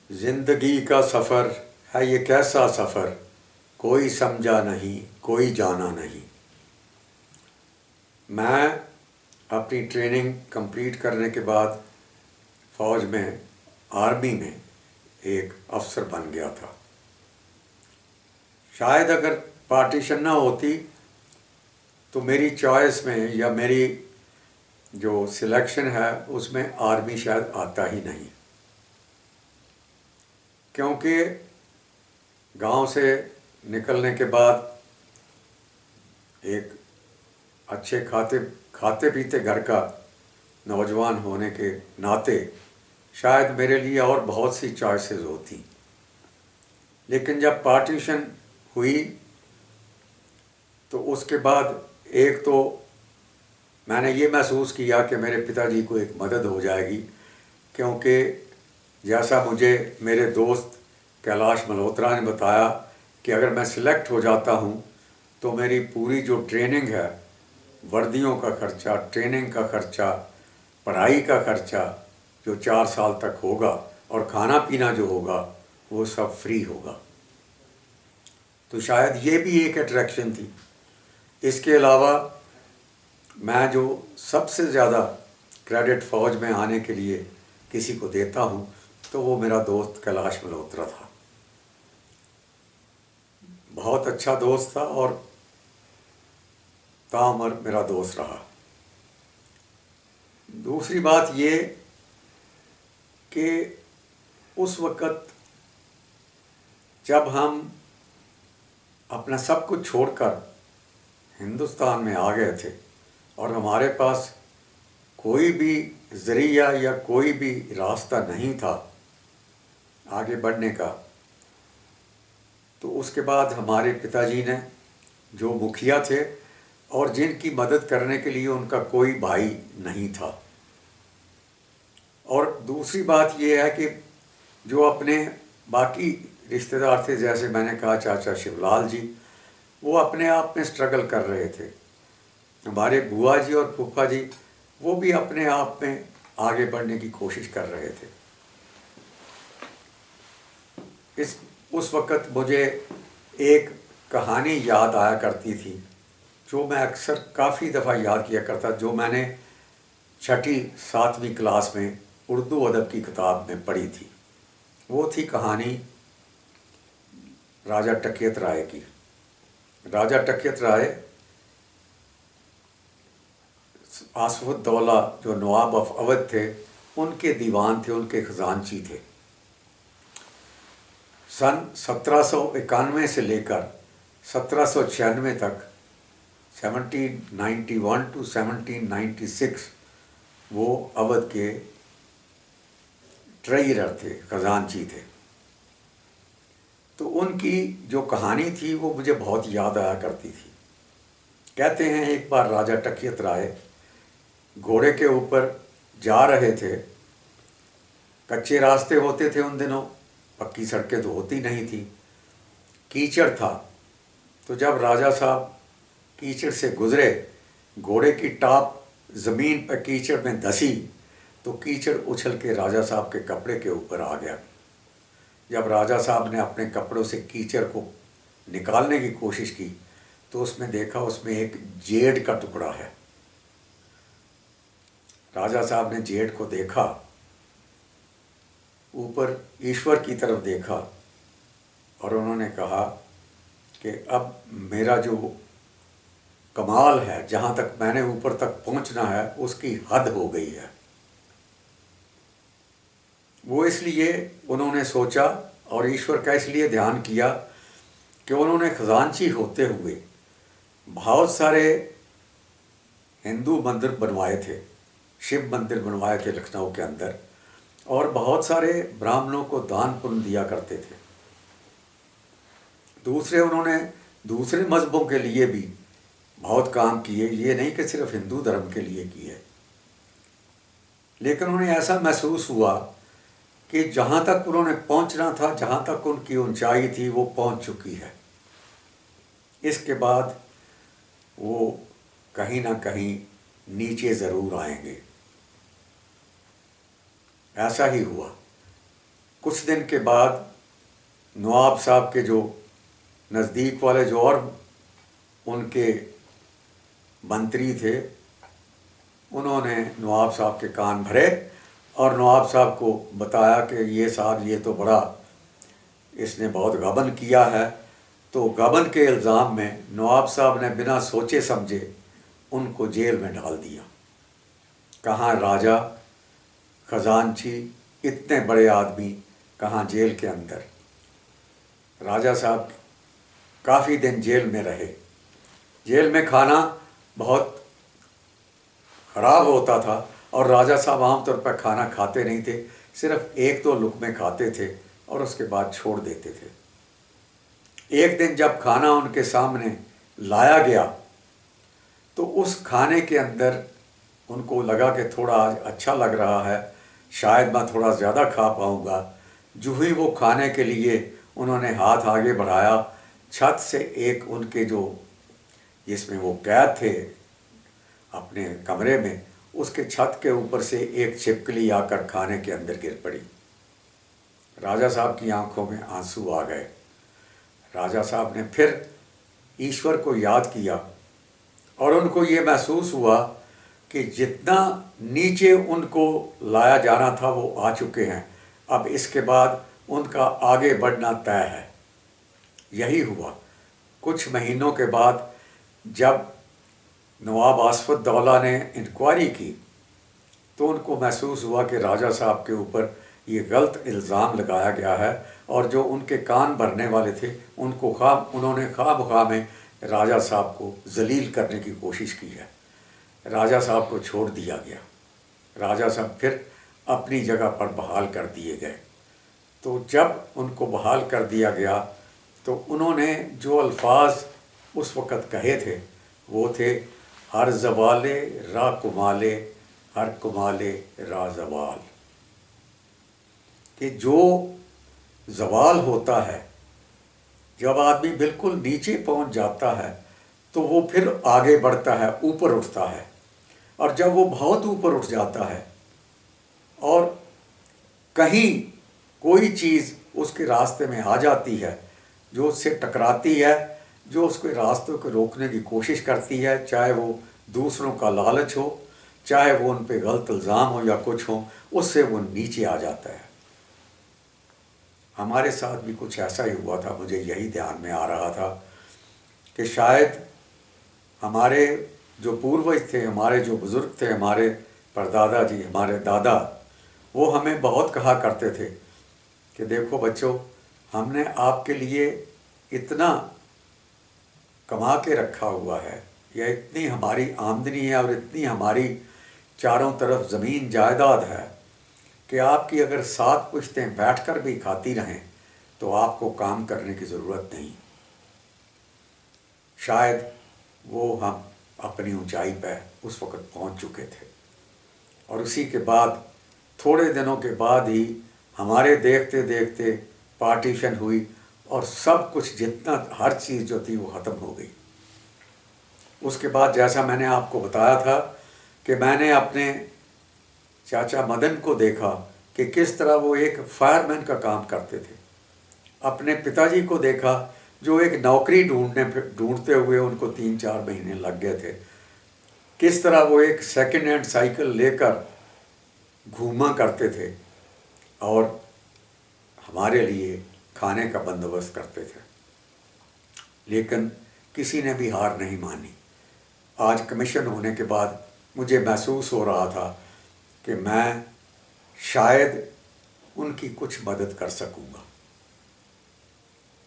زندگی کا سفر ہے یہ کیسا سفر، کوئی سمجھا نہیں کوئی جانا نہیں۔ میں اپنی ٹریننگ کمپلیٹ کرنے کے بعد فوج میں، آرمی میں ایک افسر بن گیا تھا۔ شاید اگر پارٹیشن نہ ہوتی تو میری چوائس میں یا میری جو سلیکشن ہے اس میں آرمی شاید آتا ہی نہیں، کیونکہ گاؤں سے نکلنے کے بعد ایک اچھے کھاتے پیتے گھر کا نوجوان ہونے کے ناطے شاید میرے لیے اور بہت سی چوائسیز ہوتی، لیکن جب پارٹیشن ہوئی تو اس کے بعد ایک تو میں نے یہ محسوس کیا کہ میرے پتا جی کو ایک مدد ہو جائے گی، کیونکہ جیسا مجھے میرے دوست کیلاش ملہوترا نے بتایا کہ اگر میں سلیکٹ ہو جاتا ہوں تو میری پوری جو ٹریننگ ہے، وردیوں کا خرچہ، ٹریننگ کا خرچہ، پڑھائی کا خرچہ جو 4 سال تک ہوگا اور کھانا پینا جو ہوگا وہ سب فری ہوگا۔ تو شاید یہ بھی ایک اٹریکشن تھی۔ اس کے علاوہ میں جو سب سے زیادہ کریڈٹ فوج میں آنے کے لیے کسی کو دیتا ہوں تو وہ میرا دوست کیلاش ملہوترا تھا۔ بہت اچھا دوست تھا اور تاعمر میرا دوست رہا۔ دوسری بات یہ کہ اس وقت جب ہم اپنا سب کچھ چھوڑ کر ہندوستان میں آ گئے تھے اور ہمارے پاس کوئی بھی ذریعہ یا کوئی بھی راستہ نہیں تھا آگے بڑھنے کا، تو اس کے بعد ہمارے پتا جی نے، جو مکھیا تھے اور جن کی مدد کرنے کے لیے ان کا کوئی بھائی نہیں تھا، اور دوسری بات یہ ہے کہ جو اپنے باقی رشتہ دار تھے، جیسے میں نے کہا چاچا شیولال جی، وہ اپنے آپ میں سٹرگل کر رہے تھے۔ ہمارے بوا جی اور پھوپھا جی وہ بھی اپنے آپ میں آگے بڑھنے کی کوشش کر رہے تھے۔ اس وقت مجھے ایک کہانی یاد آیا کرتی تھی جو میں اکثر کافی دفعہ یاد کیا کرتا، جو میں نے 6ٹھی 7ویں کلاس میں اردو ادب کی کتاب میں پڑھی تھی۔ وہ تھی کہانی راجہ ٹکیت رائے کی۔ راجہ ٹکیت رائے آصف الدولہ جو نواب آف اودھ تھے ان کے دیوان تھے، ان کے خزانچی تھے۔ سن 1791 سے لے کر 1796 تک، 1791 to 1796 وہ اودھ کے ٹریجرر تھے، خزانچی تھے۔ تو ان کی جو کہانی تھی وہ مجھے بہت یاد آیا کرتی تھی۔ کہتے ہیں ایک بار راجہ ٹکیت رائے گھوڑے کے اوپر جا رہے تھے، کچے راستے ہوتے تھے ان دنوں، پکی سڑکیں تو ہوتی نہیں تھی، کیچڑ تھا۔ تو جب راجہ صاحب کیچڑ سے گزرے، گھوڑے کی ٹاپ زمین پہ کیچڑ میں دھسی تو کیچڑ اچھل کے راجہ صاحب کے کپڑے کے اوپر آ گیا۔ جب راجہ صاحب نے اپنے کپڑوں سے کیچڑ کو نکالنے کی کوشش کی تو اس میں دیکھا اس میں ایک جیڈ کا ٹکڑا ہے۔ راجہ صاحب نے جیڈ کو دیکھا، اوپر ایشور کی طرف دیکھا اور انہوں نے کہا کہ اب میرا جو کمال ہے، جہاں تک میں نے اوپر تک پہنچنا ہے، اس کی حد ہو گئی ہے۔ وہ اس لیے انہوں نے سوچا اور ایشور کا اس لیے دھیان کیا کہ انہوں نے خزانچی ہوتے ہوئے بہت سارے ہندو مندر بنوائے تھے، شیو مندر بنوائے تھے لکھنؤ کے اندر، اور بہت سارے برہمنوں کو دان پن دیا کرتے تھے۔ انہوں نے دوسرے مذہبوں کے لیے بھی بہت کام کیے، یہ نہیں کہ صرف ہندو دھرم کے لیے کیے، لیکن انہیں ایسا محسوس ہوا کہ جہاں تک انہوں نے پہنچنا تھا، جہاں تک ان کی اونچائی تھی، وہ پہنچ چکی ہے۔ اس کے بعد وہ کہیں نہ کہیں نیچے ضرور آئیں گے۔ ایسا ہی ہوا۔ कुछ दिन के बाद नवाब साहब के जो नज़दीक वाले जो और उनके मंत्री थे, उन्होंने नवाब साहब के कान भरे और नवाब साहब को बताया कि ये साहब ये तो बड़ा इसने बहुत गबन किया है। तो गबन के इल्ज़ाम में नवाब साहब ने बिना सोचे समझे उनको जेल में डाल दिया। कहाँ राजा, खजांची, इतने बड़े आदमी कहाँ जेल के अंदर। राजा साहब काफ़ी दिन जेल में रहे। जेल में खाना बहुत ख़राब होता था और राजा साहब आमतौर पर खाना खाते नहीं थे, सिर्फ एक दो लुक़मे खाते थे और उसके बाद छोड़ देते थे। एक दिन जब खाना उनके सामने लाया गया तो उस खाने के अंदर उनको लगा कि थोड़ा आज अच्छा लग रहा है, शायद मैं थोड़ा ज़्यादा खा पाऊँगा। जो ही वो खाने के लिए उन्होंने हाथ आगे बढ़ाया, छत से एक उनके जो जिसमें वो कैद थे अपने कमरे में, उसके छत के ऊपर से एक छिपकली आकर खाने के अंदर गिर पड़ी। राजा साहब की आंखों में आंसू आ गए। राजा साहब ने फिर ईश्वर को याद किया और उनको ये महसूस हुआ कि जितना नीचे उनको लाया जाना था वो आ चुके हैं, अब इसके बाद उनका आगे बढ़ना तय है। यही हुआ। कुछ महीनों के बाद जब नवाब आसफउद्दौला ने इंक्वायरी की तो उनको महसूस हुआ कि राजा साहब के ऊपर ये गलत इल्ज़ाम लगाया गया है और जो उनके कान भरने वाले थे उन्होंने ख्वाह में राजा साहब को जलील करने की कोशिश की है। राजा साहब को छोड़ दिया गया। राजा साहब फिर अपनी जगह पर बहाल कर दिए गए। तो जब उनको बहाल कर दिया गया तो उन्होंने जो अल्फाज उस वक़्त कहे थे वो थे, हर ज़वाले रा कुमाले, हर कुमाले रा ज़वाल। कि जो ज़वाल होता है, जब आदमी बिल्कुल नीचे पहुंच जाता है तो वो फिर आगे बढ़ता है, ऊपर उठता है। और जब वो बहुत ऊपर उठ जाता है और कहीं कोई चीज़ उसके रास्ते में आ जाती है जो उससे टकराती है, जो उसके रास्तों को रोकने की कोशिश करती है, चाहे वो दूसरों का लालच हो, चाहे वो उन पे गलत इल्ज़ाम हो या कुछ हो, उससे वो नीचे आ जाता है। हमारे साथ भी कुछ ऐसा ही हुआ था। मुझे यही ध्यान में आ रहा था कि शायद हमारे जो पूर्वज थे, हमारे जो बुज़ुर्ग थे, हमारे परदादा जी, हमारे दादा, वो हमें बहुत कहा करते थे कि देखो बच्चों, हमने आपके लिए इतना कमा के रखा हुआ है, या इतनी हमारी आमदनी है और इतनी हमारी चारों तरफ ज़मीन जायदाद है कि आपकी अगर 7 पुश्तें बैठकर भी खाती रहें तो आपको काम करने की ज़रूरत नहीं। शायद वो हम अपनी ऊंचाई पर उस वक़्त पहुंच चुके थे। और उसी के बाद थोड़े दिनों के बाद ही हमारे देखते देखते पार्टीशन हुई और सब कुछ, जितना हर चीज़ जो थी वो ख़त्म हो गई। उसके बाद जैसा मैंने आपको बताया था कि मैंने अपने चाचा मदन को देखा कि किस तरह वो एक फायरमैन का काम करते थे। अपने पिताजी को देखा जो एक नौकरी ढूंढते हुए उनको 3-4 महीने लग गए थे। किस तरह वो एक सेकंड हैंड साइकिल लेकर घूमा करते थे और हमारे लिए खाने का बंदोबस्त करते थे। लेकिन किसी ने भी हार नहीं मानी। आज कमीशन होने के बाद मुझे महसूस हो रहा था कि मैं शायद उनकी कुछ मदद कर सकूंगा।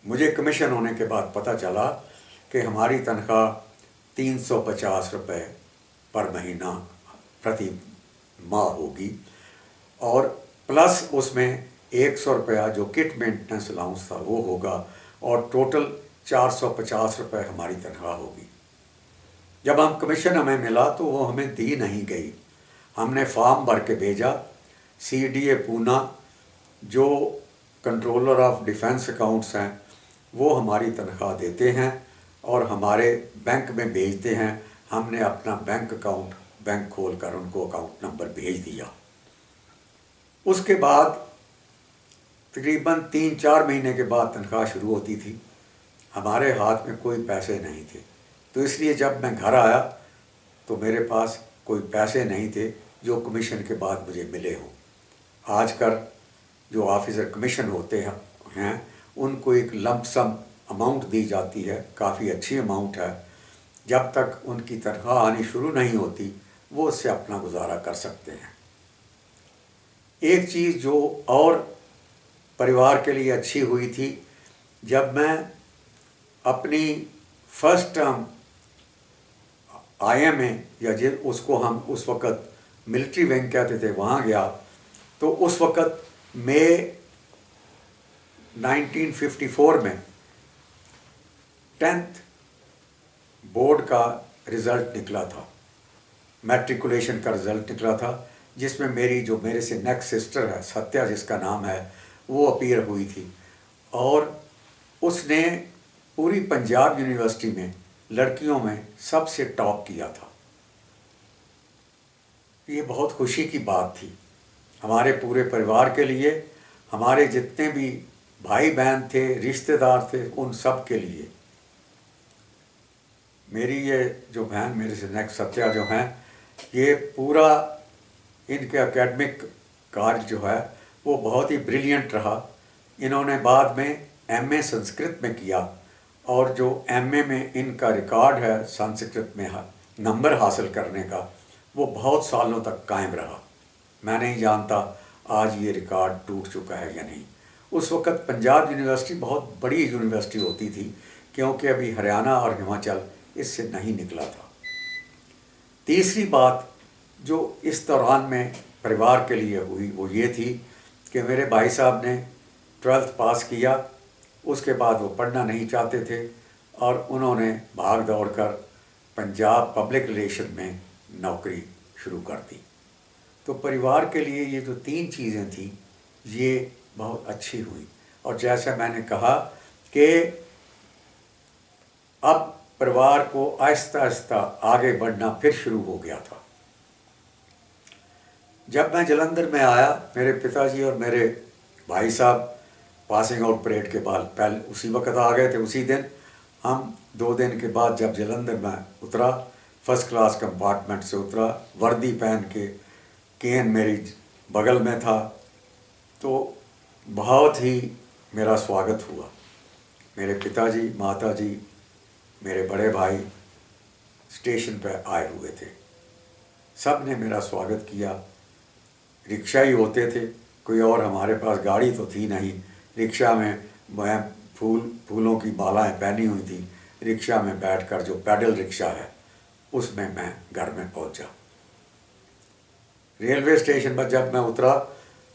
मुझे कमीशन होने के बाद पता चला कि हमारी तनख्वाह 350 रुपये पर महीना प्रति माह होगी और प्लस उसमें 100 रुपया जो किट मेंटेनेंस अलाउंस था वो होगा और टोटल 450 रुपये हमारी तनख्वाह होगी। जब हम कमीशन हमें मिला तो वो हमें दी नहीं गई। हमने फॉर्म भर के भेजा। CDA पूना जो कंट्रोलर ऑफ डिफेंस अकाउंट्स हैं वो हमारी तनख्वाह देते हैं और हमारे बैंक में भेजते हैं। हमने अपना बैंक खोलकर उनको अकाउंट नंबर भेज दिया। उसके बाद तकरीबन 3-4 महीने के बाद तनख्वाह शुरू होती थी। हमारे हाथ में कोई पैसे नहीं थे, तो इसलिए जब मैं घर आया तो मेरे पास कोई पैसे नहीं थे जो कमीशन के बाद मुझे मिले हों। आजकल जो ऑफिसर कमीशन होते हैं उनको एक लंप सम अमाउंट दी जाती है, काफ़ी अच्छी अमाउंट है। जब तक उनकी तनख्वाह आनी शुरू नहीं होती वो उससे अपना गुजारा कर सकते हैं। एक चीज़ जो और परिवार के लिए अच्छी हुई थी, जब मैं अपनी फर्स्ट टर्म IMA या उसको हम उस वक़्त मिलिट्री विंग कहते थे, वहाँ गया तो उस वक़्त मई 1954 में 10th बोर्ड का रिज़ल्ट निकला था, मैट्रिकुलेशन का रिज़ल्ट निकला था, जिसमें मेरे से नेक्स्ट सिस्टर है सत्या, जिसका नाम है, वो अपीयर हुई थी और उसने पूरी पंजाब यूनिवर्सिटी में लड़कियों में सबसे टॉप किया था। ये बहुत खुशी की बात थी हमारे पूरे परिवार के लिए, हमारे जितने भी भाई बहन थे, रिश्तेदार थे, उन सब के लिए। मेरी ये जो बहन मेरे से नेक्स्ट सत्या जो हैं, ये पूरा इनके एकेडमिक कार्य जो है वो बहुत ही ब्रिलियंट रहा। इन्होंने बाद में MA संस्कृत में किया और जो MA में इनका रिकॉर्ड है संस्कृत में नंबर हासिल करने का, वो बहुत सालों तक कायम रहा। मैं नहीं जानता आज ये रिकॉर्ड टूट चुका है या नहीं। उस वक़्त पंजाब यूनिवर्सिटी बहुत बड़ी यूनिवर्सिटी होती थी, क्योंकि अभी हरियाणा और हिमाचल इससे नहीं निकला था। तीसरी बात जो इस दौरान में परिवार के लिए हुई वो ये थी कि मेरे भाई साहब ने 12th पास किया, उसके बाद वो पढ़ना नहीं चाहते थे और उन्होंने भाग दौड़ कर पंजाब पब्लिक रिलेशन में नौकरी शुरू कर दी। तो परिवार के लिए ये जो 3 चीज़ें थी ये बहुत अच्छी हुई। और जैसा मैंने कहा कि अब परिवार को आहिस्ता आहिस्ता आगे बढ़ना फिर शुरू हो गया था। जब मैं जलंधर में आया, मेरे पिताजी और मेरे भाई साहब पासिंग आउट परेड के बाद पहले उसी वक्त आ गए थे। उसी दिन हम 2 दिन के बाद जब जलंधर में उतरा, फर्स्ट क्लास कंपार्टमेंट से उतरा, वर्दी पहन के, केन मेरी बगल में था, तो बहुत ही मेरा स्वागत हुआ। मेरे पिताजी, माताजी, मेरे बड़े भाई स्टेशन पर आए हुए थे, सब ने मेरा स्वागत किया। रिक्शा ही होते थे, कोई और हमारे पास गाड़ी तो थी नहीं। रिक्शा में मैं फूलों की मालाएं पहनी हुई थी, रिक्शा में बैठकर, जो पैडल रिक्शा है, उसमें मैं घर में पहुंचा। रेलवे स्टेशन पर जब मैं उतरा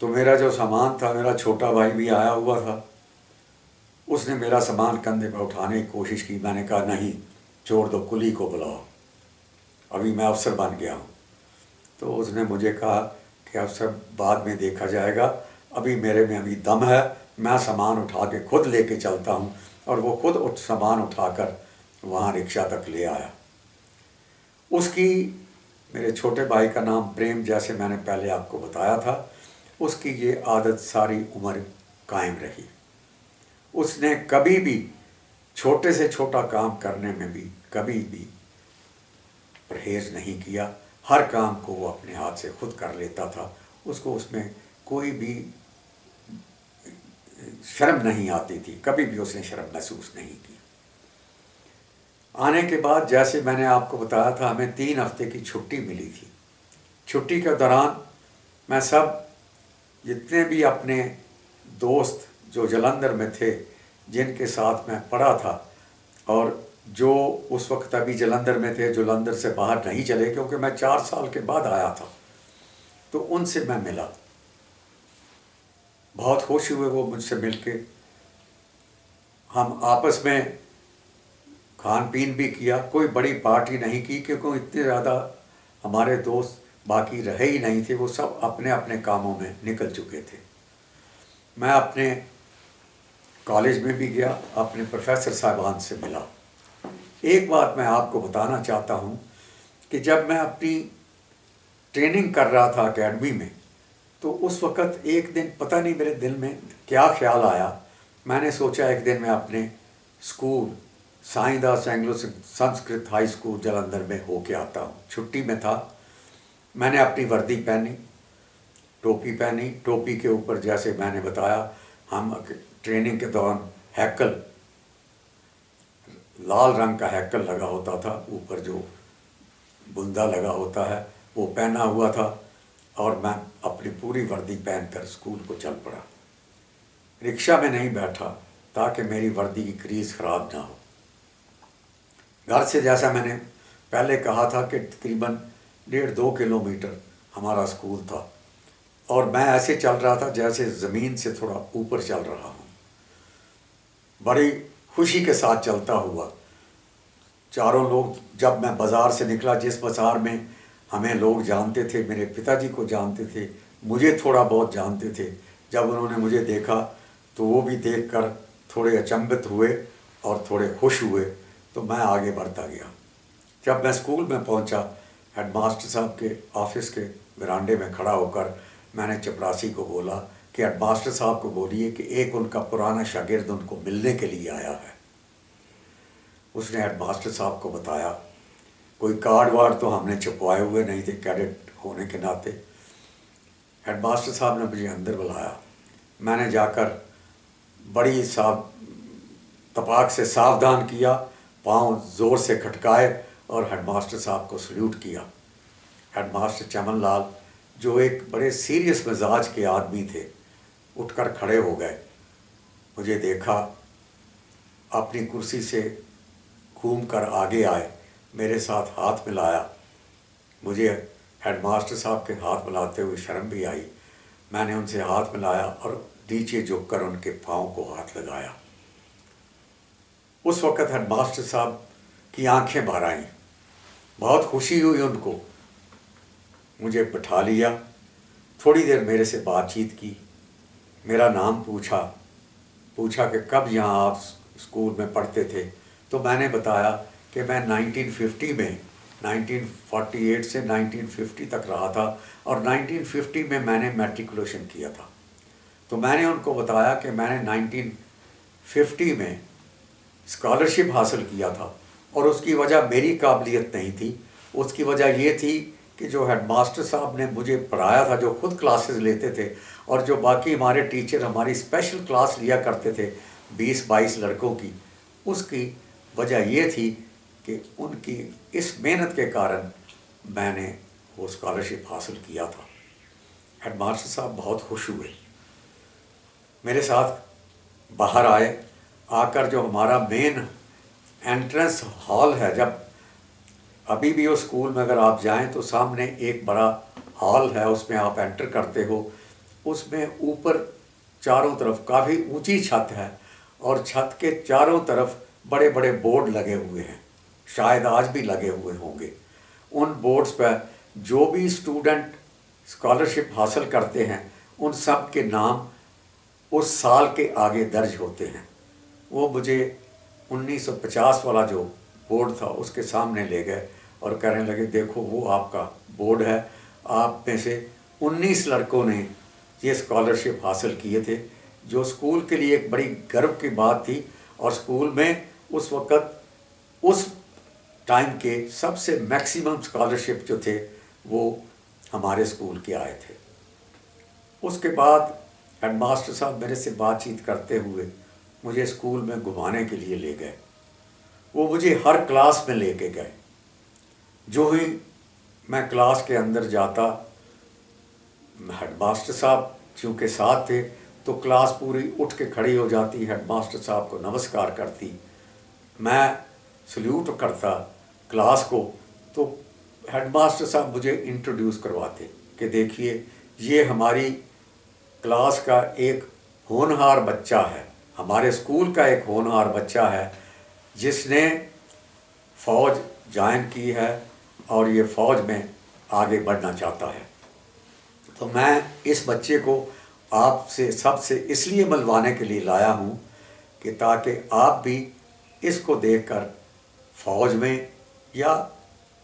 तो मेरा जो सामान था, मेरा छोटा भाई भी आया हुआ था, उसने मेरा सामान कंधे पर उठाने की कोशिश की। मैंने कहा नहीं, छोड़ दो, कुली को बुलाओ, अभी मैं अफसर बन गया हूँ। तो उसने मुझे कहा कि अफसर बाद में देखा जाएगा, अभी मेरे में अभी दम है, मैं सामान उठा के खुद लेके चलता हूँ। और वो खुद सामान उठाकर वहाँ रिक्शा तक ले आया। उसकी, मेरे छोटे भाई का नाम प्रेम, जैसे मैंने पहले आपको बताया था, उसकी ये आदत सारी उम्र कायम रही। उसने कभी भी छोटे से छोटा काम करने में भी कभी भी परहेज नहीं किया। हर काम को वो अपने हाथ से खुद कर लेता था, उसको उसमें कोई भी शर्म नहीं आती थी, कभी भी उसने शर्म महसूस नहीं की। आने के बाद, जैसे मैंने आपको बताया था, हमें 3 हफ्ते की छुट्टी मिली थी। छुट्टी के दौरान मैं सब जितने भी अपने दोस्त जो जलंधर में थे, जिनके साथ मैं पढ़ा था और जो उस वक्त अभी जलंधर में थे, जलंधर से बाहर नहीं चले, क्योंकि मैं 4 साल के बाद आया था, तो उनसे मैं मिला। बहुत खुश हुए वो मुझसे मिलके। हम आपस में खान पीन भी किया, कोई बड़ी पार्टी नहीं की, क्योंकि इतने ज़्यादा हमारे दोस्त बाकी रहे ही नहीं थे, वो सब अपने अपने कामों में निकल चुके थे। मैं अपने कॉलेज में भी गया, अपने प्रोफेसर साहबान से मिला। एक बात मैं आपको बताना चाहता हूँ कि जब मैं अपनी ट्रेनिंग कर रहा था एकेडमी में, تو اس وقت ایک دن پتہ نہیں میرے دل میں کیا خیال آیا، میں نے سوچا ایک دن میں اپنے school Sain Das Anglo Sanskrit high school Jalandhar میں ہو کے آتا ہوں۔ چھٹی میں تھا، میں نے اپنی وردی پہنی، ٹوپی پہنی، ٹوپی کے اوپر جیسے میں نے بتایا ہم ٹریننگ کے دوران ہیکل، لال رنگ کا ہیکل لگا ہوتا تھا، اوپر جو بندہ لگا ہوتا ہے وہ پہنا ہوا تھا، اور میں اپنی پوری وردی پہن کر اسکول کو چل پڑا۔ رکشہ میں نہیں بیٹھا تاکہ میری وردی کی کریز خراب نہ ہو۔ گھر سے جیسا میں نے پہلے کہا تھا کہ تقریباً 1.5-2 کلومیٹر ہمارا اسکول تھا، اور میں ایسے چل رہا تھا جیسے زمین سے تھوڑا اوپر چل رہا ہوں، بڑی خوشی کے ساتھ چلتا ہوا۔ چاروں لوگ، جب میں بازار سے نکلا، جس بازار میں ہمیں لوگ جانتے تھے، میرے پتا جی کو جانتے تھے، مجھے تھوڑا بہت جانتے تھے، جب انہوں نے مجھے دیکھا تو وہ بھی دیکھ کر تھوڑے اچنبھت ہوئے اور تھوڑے خوش ہوئے، تو میں آگے بڑھتا گیا۔ جب میں اسکول میں پہنچا، ہیڈ ماسٹر صاحب کے آفس کے برانڈے میں کھڑا ہو کر میں نے چپراسی کو بولا کہ ہیڈ ماسٹر صاحب کو بولیے کہ ایک ان کا پرانا شاگرد ان کو ملنے کے لیے آیا ہے۔ اس نے ہیڈ ماسٹر صاحب کو بتایا، کوئی کارڈ وارڈ تو ہم نے چھپوائے ہوئے نہیں تھے کیڈٹ ہونے کے ناطے۔ ہیڈ ماسٹر صاحب نے مجھے اندر بلایا، میں نے جا کر بڑی تپاک سے ساودھان کیا، پاؤں زور سے کھٹکائے اور ہیڈ ماسٹر صاحب کو سلیوٹ کیا۔ ہیڈ ماسٹر چمن لال، جو ایک بڑے سیریس مزاج کے آدمی تھے، اٹھ کر کھڑے ہو گئے، مجھے دیکھا، اپنی کرسی سے گھوم کر آگے آئے، میرے ساتھ ہاتھ ملایا۔ مجھے ہیڈ ماسٹر صاحب کے ہاتھ ملاتے ہوئے شرم بھی آئی، میں نے ان سے ہاتھ ملایا اور نیچے جھک کر ان کے پاؤں کو ہاتھ لگایا۔ اس وقت ہیڈ ماسٹر صاحب کی آنکھیں بھر آئیں، بہت خوشی ہوئی ان کو، مجھے بٹھا لیا، تھوڑی دیر میرے سے بات چیت کی، میرا نام پوچھا کہ کب یہاں آپ اسکول میں پڑھتے تھے، تو میں نے بتایا کہ میں 1948 سے 1950 تک رہا تھا، اور 1950 میں نے میٹریکولیشن کیا تھا۔ تو میں نے ان کو بتایا کہ میں نے 1950 میں اسکالرشپ حاصل کیا تھا، اور اس کی وجہ میری قابلیت نہیں تھی، اس کی وجہ یہ تھی کہ جو ہیڈ ماسٹر صاحب نے مجھے پڑھایا تھا، جو خود کلاسز لیتے تھے، اور جو باقی ہمارے ٹیچر ہماری اسپیشل کلاس لیا کرتے تھے 20-22 لڑکوں کی، اس کی وجہ یہ تھی کہ ان کی اس محنت کے کارن میں نے وہ اسکالرشپ حاصل کیا تھا۔ ہیڈ ماسٹر صاحب بہت خوش ہوئے، میرے ساتھ باہر آئے، آ کر جو ہمارا مین انٹرنس ہال ہے، جب ابھی بھی وہ اسکول میں اگر آپ جائیں تو سامنے ایک بڑا ہال ہے، اس میں آپ انٹر کرتے ہو، اس میں اوپر چاروں طرف کافی اونچی چھت ہے، اور چھت کے چاروں طرف بڑے بڑے بورڈ لگے ہوئے ہیں، شاید آج بھی لگے ہوئے ہوں گے۔ ان بورڈز پہ جو بھی اسٹوڈنٹ اسکالرشپ حاصل کرتے ہیں، ان سب کے نام اس سال کے آگے درج ہوتے ہیں۔ وہ مجھے 1950 والا جو بورڈ تھا اس کے سامنے لے گئے اور کہنے لگے، دیکھو وہ آپ کا بورڈ ہے، آپ میں سے 19 لڑکوں نے یہ اسکالرشپ حاصل کیے تھے، جو اسکول کے لیے ایک بڑی گرو کی بات تھی، اور اسکول میں اس وقت اس ٹائم کے سب سے میکسیمم اسکالرشپ جو تھے وہ ہمارے اسکول کے آئے تھے۔ اس کے بعد ہیڈ ماسٹر صاحب میرے سے بات چیت کرتے ہوئے مجھے اسکول میں گھمانے کے لیے لے گئے، وہ مجھے ہر کلاس میں لے کے گئے۔ جو ہی میں کلاس کے اندر جاتا، ہیڈ ماسٹر صاحب چونکہ ساتھ تھے تو کلاس پوری اٹھ کے کھڑی ہو جاتی، ہیڈ ماسٹر صاحب کو نمسکار کرتی، میں سلیوٹ کرتا کلاس کو، تو ہیڈ ماسٹر صاحب مجھے انٹروڈیوس کرواتے کہ دیکھیے یہ ہماری کلاس کا ایک ہونہار بچہ ہے، ہمارے اسکول کا ایک ہونہار بچہ ہے، جس نے فوج جوائن کی ہے اور یہ فوج میں آگے بڑھنا چاہتا ہے۔ تو میں اس بچے کو آپ سے سب سے اس لیے ملوانے کے لیے لایا ہوں کہ تاکہ آپ بھی اس کو دیکھ کر فوج میں یا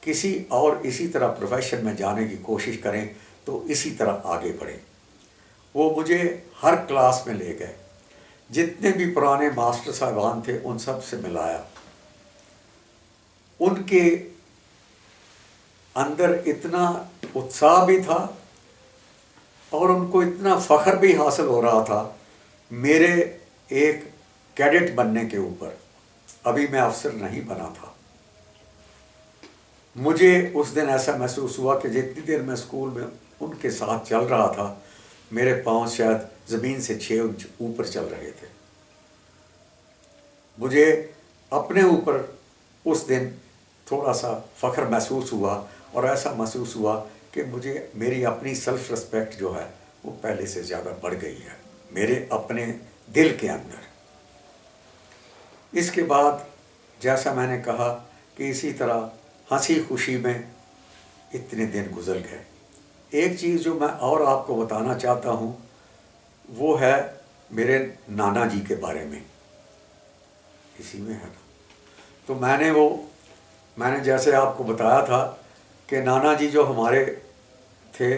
کسی اور اسی طرح پروفیشن میں جانے کی کوشش کریں، تو اسی طرح آگے بڑھیں۔ وہ مجھے ہر کلاس میں لے گئے، جتنے بھی پرانے ماسٹر صاحبان تھے ان سب سے ملایا. ان کے اندر اتنا اتساہ بھی تھا اور ان کو اتنا فخر بھی حاصل ہو رہا تھا میرے ایک کیڈٹ بننے کے اوپر. ابھی میں افسر نہیں بنا تھا. مجھے اس دن ایسا محسوس ہوا کہ جتنی دیر میں اسکول میں ان کے ساتھ چل رہا تھا میرے پاؤں شاید زمین سے 6 انچ اوپر چل رہے تھے. مجھے اپنے اوپر اس دن تھوڑا سا فخر محسوس ہوا اور ایسا محسوس ہوا کہ مجھے میری اپنی سیلف رسپیکٹ جو ہے وہ پہلے سے زیادہ بڑھ گئی ہے میرے اپنے دل کے اندر. اس کے بعد جیسا میں نے کہا کہ اسی طرح ہنسی خوشی میں اتنے دن گزر گئے. ایک چیز جو میں اور آپ کو بتانا چاہتا ہوں وہ ہے میرے نانا جی کے بارے میں. اسی میں ہے نا. تو میں نے جیسے آپ کو بتایا تھا کہ نانا جی جو ہمارے تھے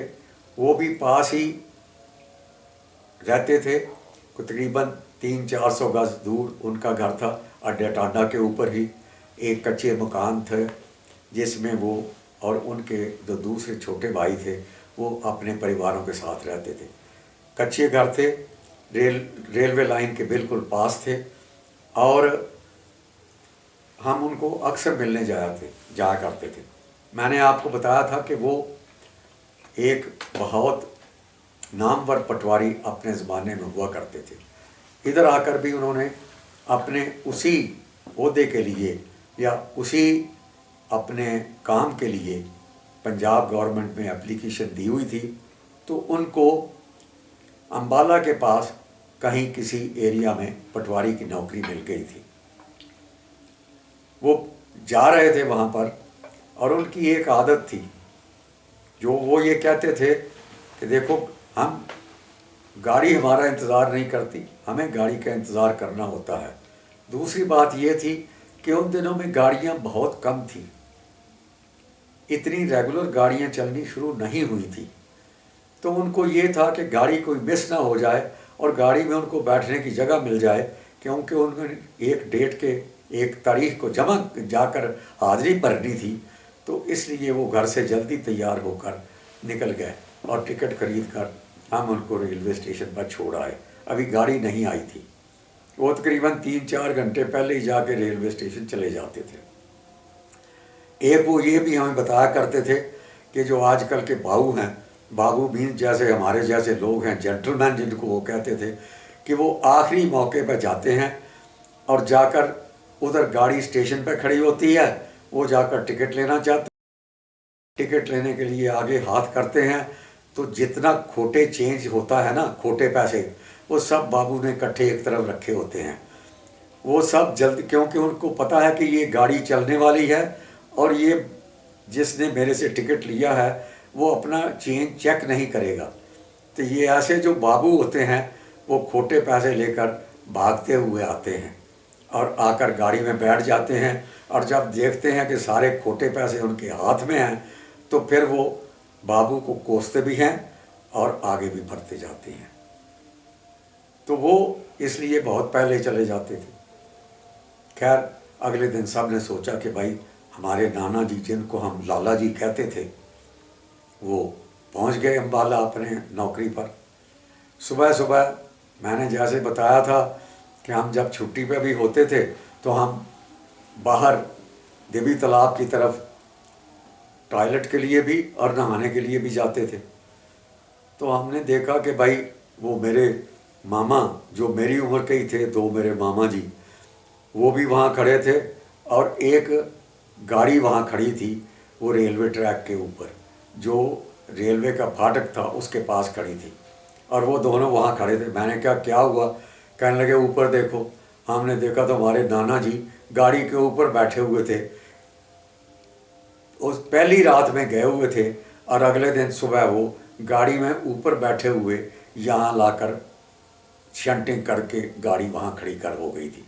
وہ بھی پاس ہی رہتے تھے، تقریباً 300-400 گز دور ان کا گھر تھا. اڈے ٹانڈا کے اوپر ہی ایک کچے مکان تھے جس میں وہ اور ان کے جو دوسرے چھوٹے بھائی تھے وہ اپنے پریواروں کے ساتھ رہتے تھے. کچے گھر تھے، ریلوے لائن کے بالکل پاس تھے اور ہم ان کو اکثر ملنے جایا کرتے تھے. میں نے آپ کو بتایا تھا کہ وہ ایک بہت نامور پٹواری اپنے زمانے میں ہوا کرتے تھے. ادھر آ کر بھی انہوں نے اپنے اسی عہدے کے لیے یا اسی اپنے کام کے لیے پنجاب گورنمنٹ میں اپلیکیشن دی ہوئی تھی. تو ان کو امبالہ کے پاس کہیں کسی ایریا میں پٹواری کی نوکری مل گئی تھی. وہ جا رہے تھے وہاں پر اور ان کی ایک عادت تھی جو وہ یہ کہتے تھے کہ دیکھو ہم گاڑی ہمارا انتظار نہیں کرتی، ہمیں گاڑی کا انتظار کرنا ہوتا ہے. دوسری بات یہ تھی کہ ان دنوں میں گاڑیاں بہت کم تھیں، اتنی ریگولر گاڑیاں چلنی شروع نہیں ہوئی تھی. تو ان کو یہ تھا کہ گاڑی کوئی مس نہ ہو جائے اور گاڑی میں ان کو بیٹھنے کی جگہ مل جائے، کیونکہ ان کو ایک ڈیٹ کے ایک تاریخ کو جا کر حاضری بھرنی تھی. تو اس لیے وہ گھر سے جلدی تیار ہو کر نکل گئے اور ٹکٹ خرید کر ہم ان کو ریلوے اسٹیشن پر چھوڑ آئے. ابھی گاڑی نہیں آئی تھی. وہ تقریباً 3-4 گھنٹے پہلے ہی جا کے ریلوے اسٹیشن چلے جاتے تھے. ایک وہ یہ بھی ہمیں بتایا کرتے تھے کہ جو آج کل کے بابو ہیں، بابو مین جیسے ہمارے جیسے لوگ ہیں، جینٹل مین جن کو وہ کہتے تھے، کہ وہ آخری موقع پہ جاتے ہیں اور جا کر ادھر گاڑی اسٹیشن پہ کھڑی ہوتی ہے، وہ جا کر ٹکٹ لینا چاہتے ہیں. ٹکٹ لینے کے لیے آگے ہاتھ کرتے ہیں تو جتنا کھوٹے چینج ہوتا ہے نا، کھوٹے پیسے، وہ سب بابو نے اکٹھے ایک طرف رکھے ہوتے ہیں. وہ سب جلد، کیونکہ ان کو پتہ ہے کہ یہ گاڑی چلنے والی ہے اور یہ جس نے میرے سے ٹکٹ لیا ہے وہ اپنا چینج چیک نہیں کرے گا. تو یہ ایسے جو بابو ہوتے ہیں وہ کھوٹے پیسے لے کر بھاگتے ہوئے آتے ہیں اور آ کر گاڑی میں بیٹھ جاتے ہیں، اور جب دیکھتے ہیں کہ سارے کھوٹے پیسے ان کے ہاتھ میں ہیں تو پھر وہ بابو کو کوستے بھی ہیں اور آگے بھی بڑھتے جاتے ہیں. تو وہ اس لیے بہت پہلے چلے جاتے تھے. خیر اگلے دن سب نے سوچا کہ بھائی ہمارے نانا جی جن کو ہم لالا جی کہتے تھے وہ پہنچ گئے امبالہ اپنے نوکری پر. صبح صبح میں نے جیسے بتایا تھا کہ ہم جب چھٹی پہ بھی ہوتے تھے تو ہم باہر دبی تالاب کی طرف ٹوائلٹ کے لیے بھی اور نہانے کے لیے بھی جاتے تھے. تو ہم نے دیکھا کہ بھائی وہ میرے ماما جو میری عمر کے ہی تھے، 2 میرے ماما جی، وہ بھی وہاں کھڑے تھے اور ایک گاڑی وہاں کھڑی تھی وہ ریلوے ٹریک کے اوپر، جو ریلوے کا پھاٹک تھا اس کے پاس کھڑی تھی، اور وہ دونوں وہاں کھڑے تھے. میں نے کہا کیا ہوا؟ کہنے لگے اوپر دیکھو. ہم نے دیکھا تو ہمارے نانا جی گاڑی کے اوپر بیٹھے ہوئے تھے. اس پہلی رات میں گئے ہوئے تھے اور اگلے دن صبح وہ گاڑی میں اوپر بیٹھے ہوئے یہاں لا کر شنٹنگ کر کے گاڑی وہاں کھڑی کر ہو گئی تھی.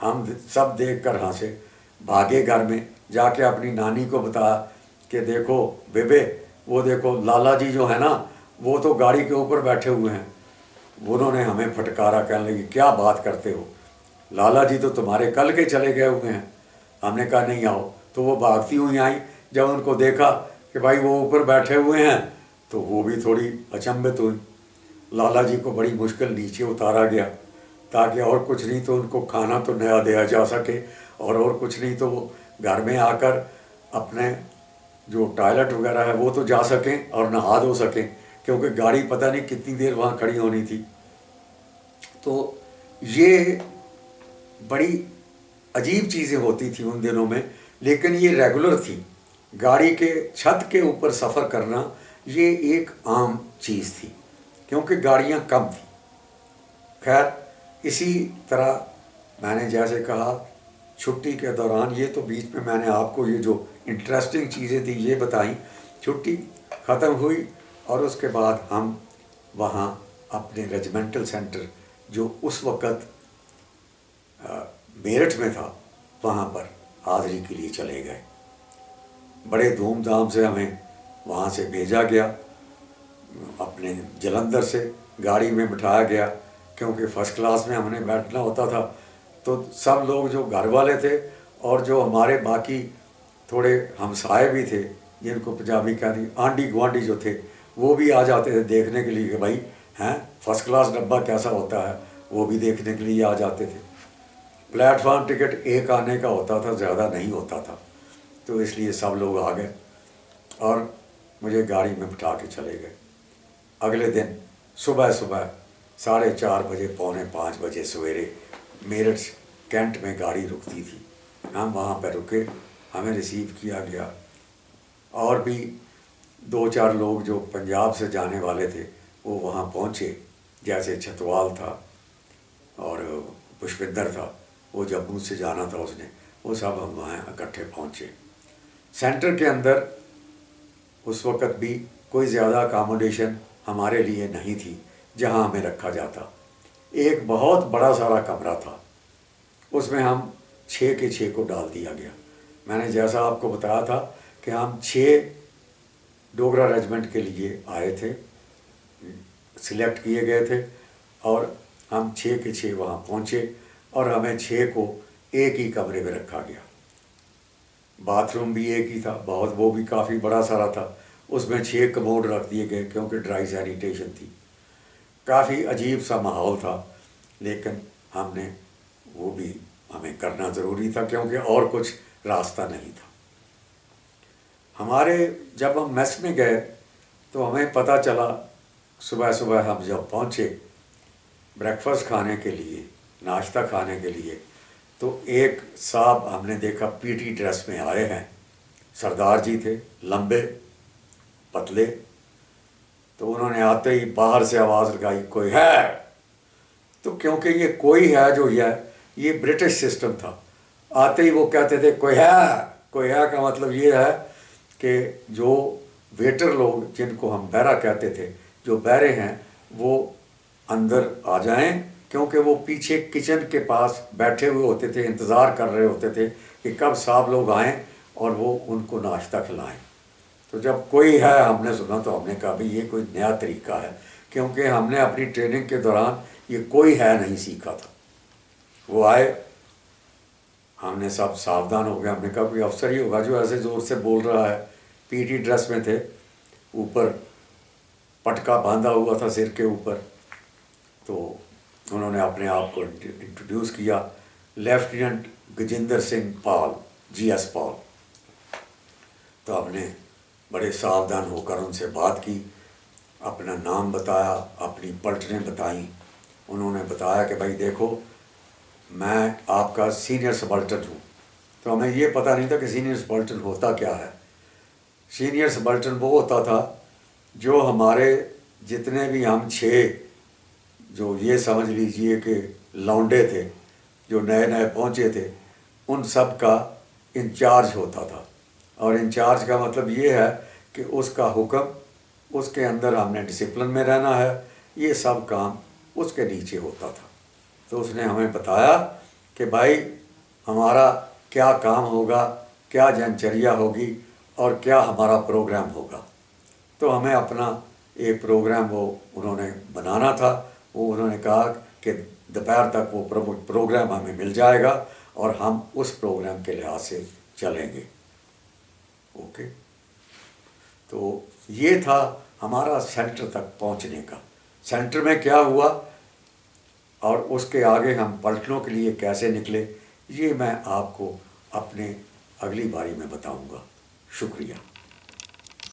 ہم سب دیکھ کر ہنسے، بھاگے گھر میں جا کے اپنی نانی کو بتایا کہ دیکھو بیبے، وہ دیکھو لالا جی جو ہے نا वो तो गाड़ी के ऊपर बैठे हुए हैं। उन्होंने हमें फटकारा, कहने लगी क्या बात करते हो, लाला जी तो तुम्हारे कल के चले गए हुए हैं। हमने कहा नहीं आओ, तो वो भागती हुई आई। जब उनको देखा कि भाई वो ऊपर बैठे हुए हैं तो वो भी थोड़ी अचंभित हुई। लाला जी को बड़ी मुश्किल नीचे उतारा गया, ताकि और कुछ नहीं तो उनको खाना तो नया दिया जा सके, और कुछ नहीं तो वो घर में आकर अपने जो टॉयलेट वगैरह है वो तो जा सकें और नहा धो सकें, क्योंकि गाड़ी पता नहीं कितनी देर वहाँ खड़ी होनी थी। तो ये बड़ी अजीब चीज़ें होती थी उन दिनों में, लेकिन ये रेगुलर थी। गाड़ी के छत के ऊपर सफ़र करना ये एक आम चीज़ थी, क्योंकि गाड़ियाँ कम थी। खैर, इसी तरह मैंने जैसे कहा छुट्टी के दौरान, ये तो बीच में मैंने आपको ये जो इंटरेस्टिंग चीज़ें थी ये बताई। छुट्टी ख़त्म हुई और उसके बाद हम वहाँ अपने रेजिमेंटल सेंटर जो उस वक़्त मेरठ में था वहाँ पर हाज़िरी के लिए चले गए। बड़े धूमधाम से हमें वहाँ से भेजा गया, अपने जलंधर से गाड़ी में बिठाया गया, क्योंकि फ़र्स्ट क्लास में हमने बैठना होता था। तो सब लोग जो घर वाले थे और जो हमारे बाकी थोड़े हमसाए भी थे, जिनको पंजाबी कहती आंडी गुआंढी जो थे, वो भी आ जाते थे देखने के लिए कि भाई हैं फर्स्ट क्लास डब्बा कैसा होता है, वो भी देखने के लिए आ जाते थे। प्लेटफार्म टिकट एक आने का होता था, ज़्यादा नहीं होता था, तो इसलिए सब लोग आ गए और मुझे गाड़ी में बिठा के चले गए। अगले दिन सुबह 4:30 बजे, 4:45 बजे सवेरे मेरठ कैंट में गाड़ी रुकती थी। हम वहाँ पर रुके, हमें रिसीव किया गया, और भी 2-4 लोग जो पंजाब से जाने वाले थे वो वहाँ पहुँचे, जैसे छतवाल था और पुष्पिंदर था, वो जम्मू से जाना था उसने, वो सब हम वहाँ इकट्ठे पहुँचे। सेंटर के अंदर उस वक़्त भी कोई ज़्यादा अकामोडेशन हमारे लिए नहीं थी जहाँ हमें रखा जाता। एक बहुत बड़ा सारा कमरा था, उसमें हम 6 के 6 को डाल दिया गया। मैंने जैसा आपको बताया था कि हम 6 डोगरा रेजिमेंट के लिए आए थे, सिलेक्ट किए गए थे, और हम 6 के 6 वहाँ पहुँचे और हमें 6 को एक ही कमरे में रखा गया। बाथरूम भी एक ही था, बहुत वो भी काफ़ी बड़ा सारा था, उसमें 6 कमोड रख दिए गए क्योंकि ड्राई सैनिटेशन थी। काफ़ी अजीब सा माहौल था, लेकिन हमने वो भी हमें करना ज़रूरी था क्योंकि और कुछ रास्ता नहीं था। हमारे जब हम मेस में गए तो हमें पता चला, सुबह सुबह हम जब पहुँचे ब्रेकफास्ट खाने के लिए, नाश्ता खाने के लिए, तो एक साहब हमने देखा पीटी ड्रेस में आए हैं। सरदार जी थे, लंबे पतले। तो उन्होंने आते ही बाहर से आवाज़ लगाई, कोई है? तो क्योंकि ये कोई है जो ये ब्रिटिश सिस्टम था, आते ही वो कहते थे कोई है। कोई है का मतलब ये है कि जो वेटर लोग, जिनको हम बैरा कहते थे, जो बैरे हैं, वो अंदर आ जाएं, क्योंकि वो पीछे किचन के पास बैठे हुए होते थे, इंतज़ार कर रहे होते थे कि कब साहब लोग आएँ और वो उनको नाश्ता खिलाएं। तो जब कोई है हमने सुना तो हमने कहा भाई ये कोई नया तरीका है, क्योंकि हमने अपनी ट्रेनिंग के दौरान ये कोई है नहीं सीखा था। वो आए, हमने सब सावधान हो गए, हमने कहा कोई अफसर ही होगा जो ऐसे ज़ोर से बोल रहा है। पीटी ड्रेस में थे, ऊपर पटका बांधा हुआ था सिर के ऊपर। तो उन्होंने अपने आप को इंट्रोड्यूस किया, लेफ्टिनेंट गजेंद्र सिंह पाल, GS पाल। तो हमने बड़े सावधान होकर उनसे बात की, अपना नाम बताया, अपनी पलटनें बताईं। उन्होंने बताया कि भाई देखो मैं आपका सीनियर सबल्टन हूँ। तो हमें ये पता नहीं था कि सीनियर सबल्टन होता क्या है। सीनियर सबल्टन वो होता था जो हमारे जितने भी हम 6 जो ये समझ लीजिए कि लौंडे थे, जो नए नए पहुँचे थे, उन सब का इंचार्ज होता था। और इंचार्ज का मतलब ये है कि उसका हुक्म, उसके अंदर हमने डिसिप्लिन में रहना है, ये सब काम उसके नीचे होता था। तो उसने हमें बताया कि भाई हमारा क्या काम होगा, क्या दिनचर्या होगी और क्या हमारा प्रोग्राम होगा। तो हमें अपना एक प्रोग्राम वो उन्होंने बनाना था, वो उन्होंने कहा कि दोपहर तक वो प्रोग्राम हमें मिल जाएगा और हम उस प्रोग्राम के लिहाज से चलेंगे। ओके, तो ये था हमारा सेंटर तक पहुंचने का। सेंटर में क्या हुआ और उसके आगे हम पलटनों के लिए कैसे निकले, ये मैं आपको अपने अगली बारी में बताऊंगा। शुक्रिया।